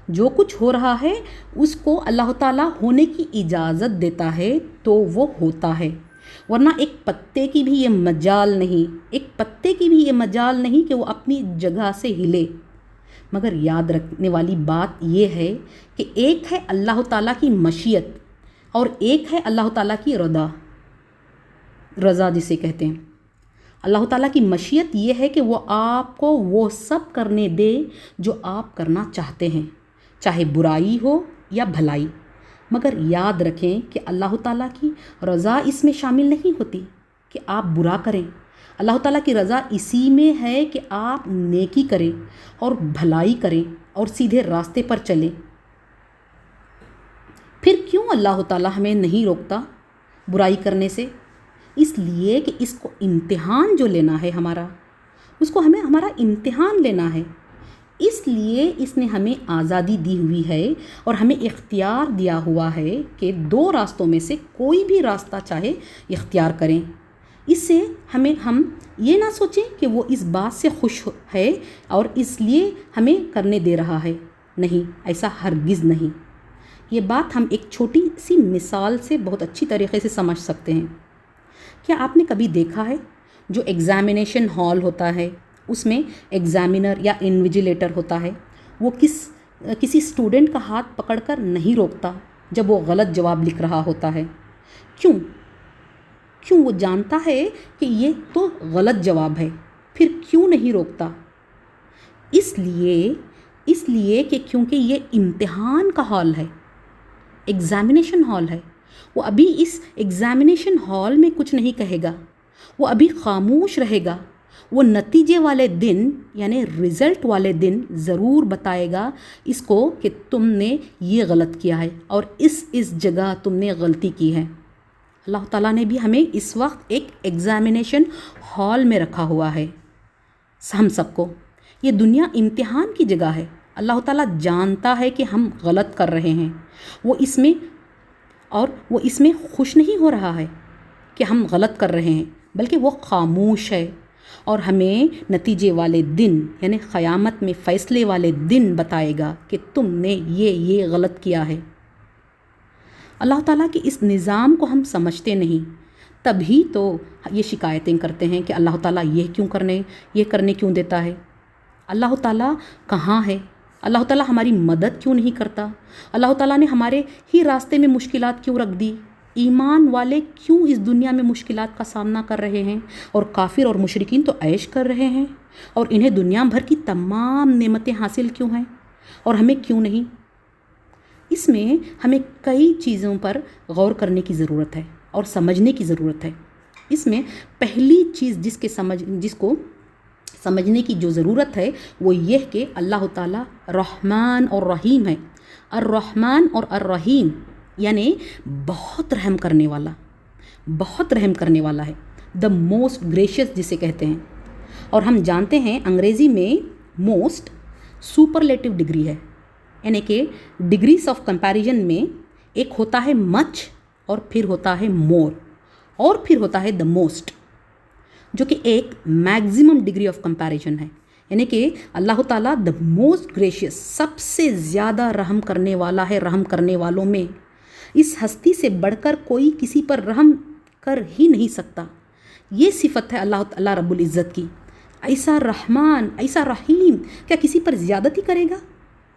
جو کچھ ہو رہا ہے اس کو اللہ تعالیٰ ہونے کی اجازت دیتا ہے تو وہ ہوتا ہے، ورنہ ایک پتے کی بھی یہ مجال نہیں کہ وہ اپنی جگہ سے ہلے۔ مگر یاد رکھنے والی بات یہ ہے کہ ایک ہے اللہ تعالیٰ کی مشیت اور ایک ہے اللہ تعالیٰ کی رضا جسے کہتے ہیں۔ اللہ تعالیٰ کی مشیت یہ ہے کہ وہ آپ کو وہ سب کرنے دے جو آپ کرنا چاہتے ہیں، چاہے برائی ہو یا بھلائی۔ مگر یاد رکھیں کہ اللہ تعالیٰ کی رضا اس میں شامل نہیں ہوتی کہ آپ برا کریں۔ اللہ تعالیٰ کی رضا اسی میں ہے کہ آپ نیکی کریں اور بھلائی کریں اور سیدھے راستے پر چلیں۔ پھر کیوں اللہ تعالیٰ ہمیں نہیں روکتا برائی کرنے سے؟ اس لیے کہ اس کو امتحان جو لینا ہے ہمارا امتحان لینا ہے۔ اس لیے اس نے ہمیں آزادی دی ہوئی ہے اور ہمیں اختیار دیا ہوا ہے کہ دو راستوں میں سے کوئی بھی راستہ چاہے اختیار کریں۔ اس سے ہم یہ نہ سوچیں کہ وہ اس بات سے خوش ہے اور اس لیے ہمیں کرنے دے رہا ہے۔ نہیں، ایسا ہرگز نہیں۔ یہ بات ہم ایک چھوٹی سی مثال سے بہت اچھی طریقے سے سمجھ سکتے ہیں۔ کیا آپ نے کبھی دیکھا ہے جو ایگزامینیشن ہال ہوتا ہے اس میں ایگزامینر یا انویجیلیٹر ہوتا ہے، وہ کس کسی اسٹوڈنٹ کا ہاتھ پکڑ کر نہیں روکتا جب وہ غلط جواب لکھ رہا ہوتا ہے؟ کیوں وہ جانتا ہے کہ یہ تو غلط جواب ہے، پھر کیوں نہیں روکتا؟ اس لیے کہ کیونکہ یہ امتحان کا ہال ہے، ایگزامینیشن ہال ہے۔ وہ ابھی اس ایگزامینیشن ہال میں کچھ نہیں کہے گا، وہ ابھی خاموش رہے گا۔ وہ نتیجے والے دن یعنی رزلٹ والے دن ضرور بتائے گا اس کو کہ تم نے یہ غلط کیا ہے اور اس جگہ تم نے غلطی کی ہے۔ اللہ تعالیٰ نے بھی ہمیں اس وقت ایک ایگزامینیشن ہال میں رکھا ہوا ہے ہم سب کو۔ یہ دنیا امتحان کی جگہ ہے۔ اللہ تعالیٰ جانتا ہے کہ ہم غلط کر رہے ہیں، وہ اس میں خوش نہیں ہو رہا ہے کہ ہم غلط کر رہے ہیں، بلکہ وہ خاموش ہے اور ہمیں نتیجے والے دن یعنی قیامت میں فیصلے والے دن بتائے گا کہ تم نے یہ غلط کیا ہے۔ اللہ تعالیٰ کے اس نظام کو ہم سمجھتے نہیں، تبھی تو یہ شکایتیں کرتے ہیں کہ اللہ تعالیٰ یہ کرنے کیوں دیتا ہے؟ اللہ تعالیٰ کہاں ہے؟ اللہ تعالیٰ ہماری مدد کیوں نہیں کرتا؟ اللہ تعالیٰ نے ہمارے ہی راستے میں مشکلات کیوں رکھ دی؟ ایمان والے کیوں اس دنیا میں مشکلات کا سامنا کر رہے ہیں اور کافر اور مشرکین تو عیش کر رہے ہیں، اور انہیں دنیا بھر کی تمام نعمتیں حاصل کیوں ہیں اور ہمیں کیوں نہیں؟ اس میں ہمیں کئی چیزوں پر غور کرنے کی ضرورت ہے اور سمجھنے کی ضرورت ہے۔ اس میں پہلی چیز جس کو سمجھنے کی جو ضرورت ہے وہ یہ کہ اللہ تعالیٰ رحمان اور رحیم ہے۔ الرحمن اور الرحیم یعنی بہت رحم کرنے والا ہے، دا موسٹ گریشیس جسے کہتے ہیں۔ اور ہم جانتے ہیں انگریزی میں موسٹ سپرلیٹو ڈگری ہے، یعنی کہ ڈگریز آف کمپیریزن میں ایک ہوتا ہے مچ اور پھر ہوتا ہے مور اور پھر ہوتا ہے دا موسٹ، جو کہ ایک میگزیمم ڈگری آف کمپیریزن ہے، یعنی کہ اللہ تعالیٰ دا موسٹ گریشیس سب سے زیادہ رحم کرنے والا ہے۔ رحم کرنے والوں میں اس ہستی سے بڑھ کر کوئی کسی پر رحم کر ہی نہیں سکتا۔ یہ صفت ہے اللہ رب العزت کی۔ ایسا رحمان، ایسا رحیم کیا کسی پر زیادتی کرے گا؟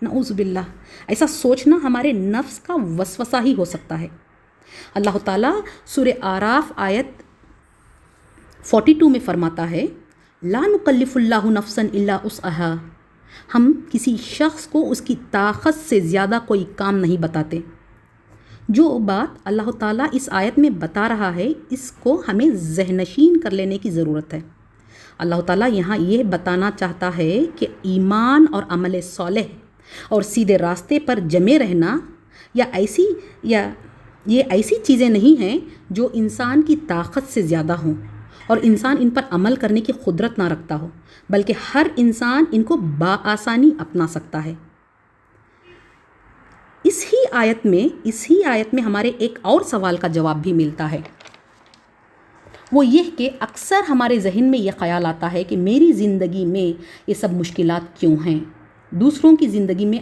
نعوذ باللہ، ایسا سوچنا ہمارے نفس کا وسوسہ ہی ہو سکتا ہے۔ اللہ تعالیٰ سورہ اعراف آیت 42 میں فرماتا ہے، لا نکلف اللہ نفسا الا وسعها، ہم کسی شخص کو اس کی طاقت سے زیادہ کوئی کام نہیں بتاتے۔ جو بات اللہ تعالیٰ اس آیت میں بتا رہا ہے اس کو ہمیں ذہن نشین کر لینے کی ضرورت ہے۔ اللہ تعالیٰ یہاں یہ بتانا چاہتا ہے کہ ایمان اور عمل صالح اور سیدھے راستے پر جمے رہنا یہ ایسی چیزیں نہیں ہیں جو انسان کی طاقت سے زیادہ ہوں اور انسان ان پر عمل کرنے کی قدرت نہ رکھتا ہو، بلکہ ہر انسان ان کو بآسانی اپنا سکتا ہے۔ اس ہی آیت میں ہمارے ایک اور سوال کا جواب بھی ملتا ہے، وہ یہ کہ اکثر ہمارے ذہن میں یہ خیال آتا ہے کہ میری زندگی میں یہ سب مشکلات کیوں ہیں؟ دوسروں کی زندگی میں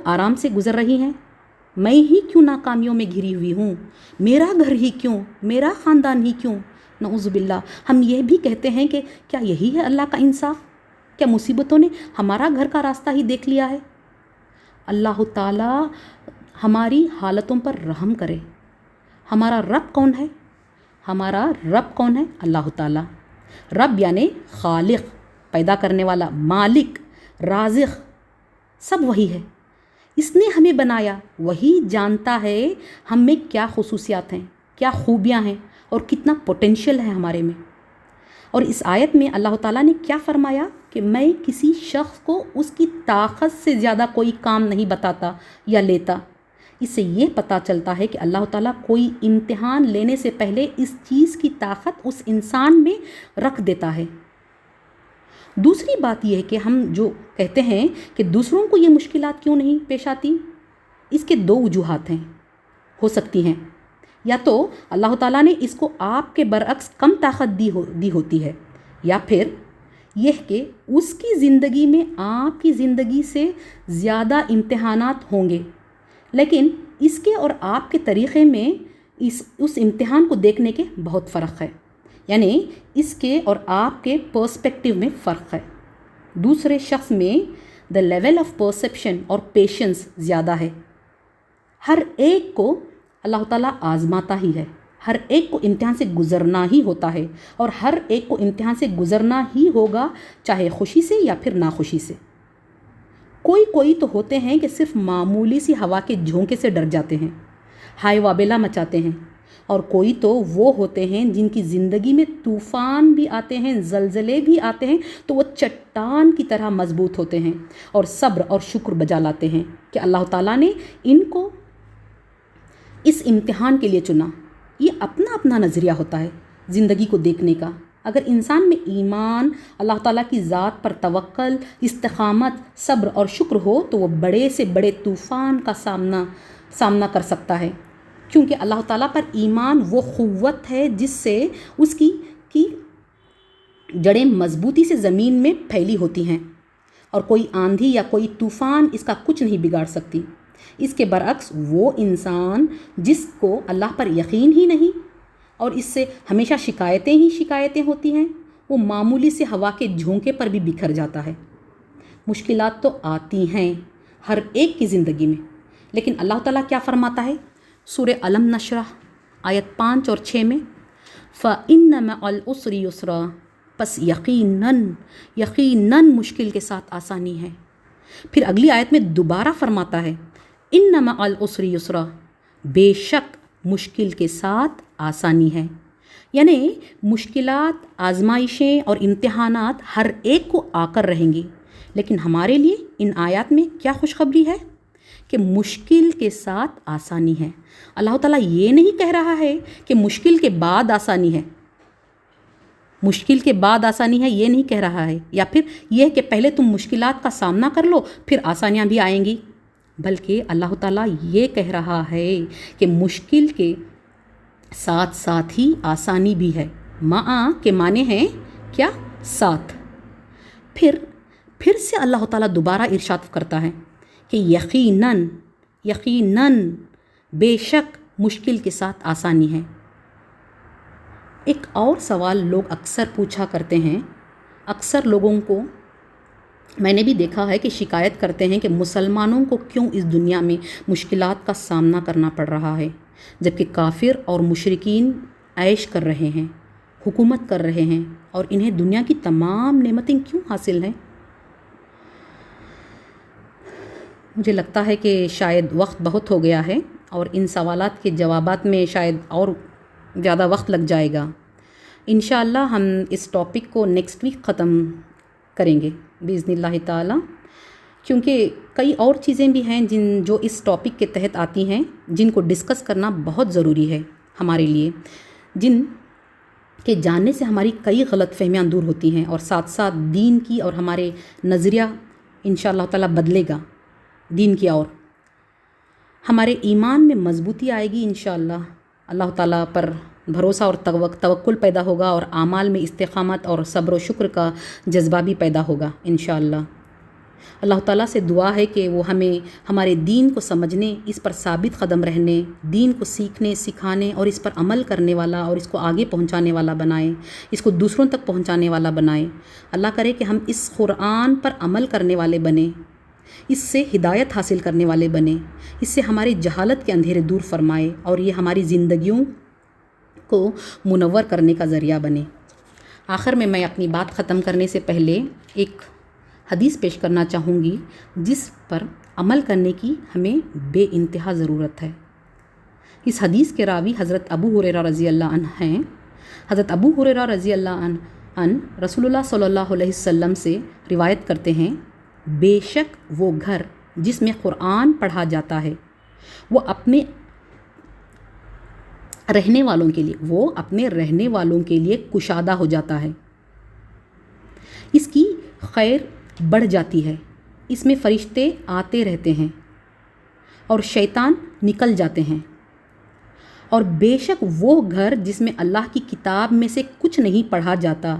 آرام سے گزر رہی ہیں، میں ہی کیوں ناکامیوں میں گھری ہوئی ہوں؟ میرا گھر ہی کیوں؟ میرا خاندان ہی کیوں؟ نعوذ باللہ، ہم یہ بھی کہتے ہیں کہ کیا یہی ہے اللہ کا انصاف؟ کیا مصیبتوں نے ہمارا گھر کا راستہ ہی دیکھ لیا ہے؟ اللہ تعالیٰ ہماری حالتوں پر رحم کرے۔ ہمارا رب کون ہے؟ اللہ تعالیٰ۔ رب یعنی خالق، پیدا کرنے والا، مالک، رازق، سب وہی ہے۔ اس نے ہمیں بنایا، وہی جانتا ہے ہم میں کیا خصوصیات ہیں، کیا خوبیاں ہیں اور کتنا پوٹینشیل ہے ہمارے میں۔ اور اس آیت میں اللہ تعالیٰ نے کیا فرمایا کہ میں کسی شخص کو اس کی طاقت سے زیادہ کوئی کام نہیں بتاتا یا لیتا۔ اس سے یہ پتہ چلتا ہے کہ اللہ تعالیٰ کوئی امتحان لینے سے پہلے اس چیز کی طاقت اس انسان میں رکھ دیتا ہے۔ دوسری بات یہ ہے کہ ہم جو کہتے ہیں کہ دوسروں کو یہ مشکلات کیوں نہیں پیش آتی، اس کے دو وجوہات ہو سکتی ہیں۔ یا تو اللہ تعالیٰ نے اس کو آپ کے برعکس کم طاقت دی ہوتی ہے، یا پھر یہ کہ اس کی زندگی میں آپ کی زندگی سے زیادہ امتحانات ہوں گے، لیکن اس کے اور آپ کے طریقے میں اس امتحان کو دیکھنے کے بہت فرق ہے، یعنی اس کے اور آپ کے پرسپیکٹیو میں فرق ہے۔ دوسرے شخص میں the level of perception اور پیشنس زیادہ ہے. ہر ایک کو اللہ تعالیٰ آزماتا ہی ہے، ہر ایک کو امتحان سے گزرنا ہی ہوتا ہے، اور ہر ایک کو امتحان سے گزرنا ہی ہوگا، چاہے خوشی سے یا پھر ناخوشی سے. کوئی تو ہوتے ہیں کہ صرف معمولی سی ہوا کے جھونکے سے ڈر جاتے ہیں، ہائے وابیلا مچاتے ہیں، اور کوئی تو وہ ہوتے ہیں جن کی زندگی میں طوفان بھی آتے ہیں، زلزلے بھی آتے ہیں، تو وہ چٹان کی طرح مضبوط ہوتے ہیں اور صبر اور شکر بجا لاتے ہیں کہ اللہ تعالیٰ نے ان کو اس امتحان کے لیے چنا. یہ اپنا اپنا نظریہ ہوتا ہے زندگی کو دیکھنے کا. اگر انسان میں ایمان، اللہ تعالیٰ کی ذات پر توکل، استقامت، صبر اور شکر ہو تو وہ بڑے سے بڑے طوفان کا سامنا کر سکتا ہے، کیونکہ اللہ تعالیٰ پر ایمان وہ قوت ہے جس سے اس کی جڑیں مضبوطی سے زمین میں پھیلی ہوتی ہیں، اور کوئی آندھی یا کوئی طوفان اس کا کچھ نہیں بگاڑ سکتی. اس کے برعکس وہ انسان جس کو اللہ پر یقین ہی نہیں اور اس سے ہمیشہ شکایتیں ہوتی ہیں، وہ معمولی سے ہوا کے جھونکے پر بھی بکھر جاتا ہے. مشکلات تو آتی ہیں ہر ایک کی زندگی میں، لیکن اللہ تعالیٰ کیا فرماتا ہے؟ سورہ علم نشرح آیت 5 اور 6 میں فَإِنَّ مَعَ الْعُسْرِ يُسْرًا، پس یقیناً مشکل کے ساتھ آسانی ہے. پھر اگلی آیت میں دوبارہ فرماتا ہے اِنَّ مَعَ الْعُسْرِ يُسْرًا، بے شک مشکل کے ساتھ آسانی ہے. یعنی مشکلات، آزمائشیں اور امتحانات ہر ایک کو آ کر رہیں گی، لیکن ہمارے لیے ان آیات میں کیا خوشخبری ہے کہ مشکل کے ساتھ آسانی ہے. اللہ تعالیٰ یہ نہیں کہہ رہا ہے کہ مشکل کے بعد آسانی ہے، مشکل کے بعد آسانی ہے یہ نہیں کہہ رہا ہے، یا پھر یہ کہ پہلے تم مشکلات کا سامنا کر لو پھر آسانیاں بھی آئیں گی، بلکہ اللہ تعالیٰ یہ کہہ رہا ہے کہ مشکل کے ساتھ ساتھ ہی آسانی بھی ہے. ماں کے معنی ہیں کیا؟ ساتھ. پھر سے اللہ تعالیٰ دوبارہ ارشاد کرتا ہے کہ یقیناً بے شک مشکل کے ساتھ آسانی ہے. ایک اور سوال لوگ اکثر پوچھا کرتے ہیں، اکثر لوگوں کو میں نے بھی دیکھا ہے کہ شکایت کرتے ہیں کہ مسلمانوں کو کیوں اس دنیا میں مشکلات کا سامنا کرنا پڑ رہا ہے، جبکہ کافر اور مشرکین عیش کر رہے ہیں، حکومت کر رہے ہیں، اور انہیں دنیا کی تمام نعمتیں کیوں حاصل ہیں. مجھے لگتا ہے کہ شاید وقت بہت ہو گیا ہے اور ان سوالات کے جوابات میں شاید اور زیادہ وقت لگ جائے گا. انشاءاللہ ہم اس ٹاپک کو نیکسٹ ویک ختم کریں گے باذن اللہ تعالیٰ، کیونکہ کئی اور چیزیں بھی ہیں جو اس ٹاپک کے تحت آتی ہیں، جن کو ڈسکس کرنا بہت ضروری ہے ہمارے لیے، جن کے جاننے سے ہماری کئی غلط فہمیاں دور ہوتی ہیں، اور ساتھ ساتھ دین کی اور ہمارے نظریہ انشاءاللہ تعالیٰ بدلے گا دین کی، اور ہمارے ایمان میں مضبوطی آئے گی انشاءاللہ. اللہ تعالیٰ پر بھروسہ اور توکل پیدا ہوگا، اور اعمال میں استقامت اور صبر و شکر کا جذبہ بھی پیدا ہوگا انشاءاللہ. اللہ تعالیٰ سے دعا ہے کہ وہ ہمیں ہمارے دین کو سمجھنے، اس پر ثابت قدم رہنے، دین کو سیکھنے، سکھانے اور اس پر عمل کرنے والا اور اس کو آگے پہنچانے والا بنائے، اس کو دوسروں تک پہنچانے والا بنائے. اللہ کرے کہ ہم اس قرآن پر عمل کرنے والے بنیں، اس سے ہدایت حاصل کرنے والے بنیں، اس سے ہماری جہالت کے اندھیرے دور فرمائے، اور یہ ہماری زندگیوں کو منور کرنے کا ذریعہ بنے. آخر میں اپنی بات ختم کرنے سے پہلے ایک حدیث پیش کرنا چاہوں گی جس پر عمل کرنے کی ہمیں بے انتہا ضرورت ہے. اس حدیث کے راوی حضرت ابو ہریرہ رضی اللہ عنہ ہیں. حضرت ابو ہریرہ رضی اللہ عنہ رسول اللہ صلی اللہ علیہ وسلم سے روایت کرتے ہیں، بے شک وہ گھر جس میں قرآن پڑھا جاتا ہے وہ اپنے رہنے والوں کے لیے کشادہ ہو جاتا ہے، اس کی خیر بڑھ جاتی ہے، اس میں فرشتے آتے رہتے ہیں اور شیطان نکل جاتے ہیں. اور بے شک وہ گھر جس میں اللہ کی کتاب میں سے کچھ نہیں پڑھا جاتا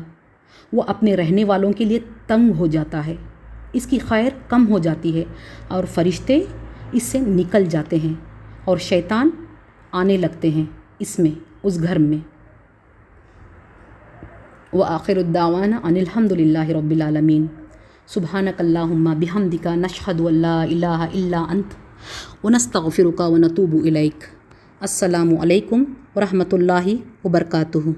وہ اپنے رہنے والوں کے لیے تنگ ہو جاتا ہے، اس کی خیر کم ہو جاتی ہے، اور فرشتے اس سے نکل جاتے ہیں اور شیطان آنے لگتے ہیں اس گھر میں. وآخر الدعوانا ان الحمد للہ رب العالمین. سبحانک اللہم بحمدک نشہد ان لا الہ الا انت ونستغفرک ونتوب الیک۔ السلام علیکم ورحمۃ اللہ وبرکاتہ۔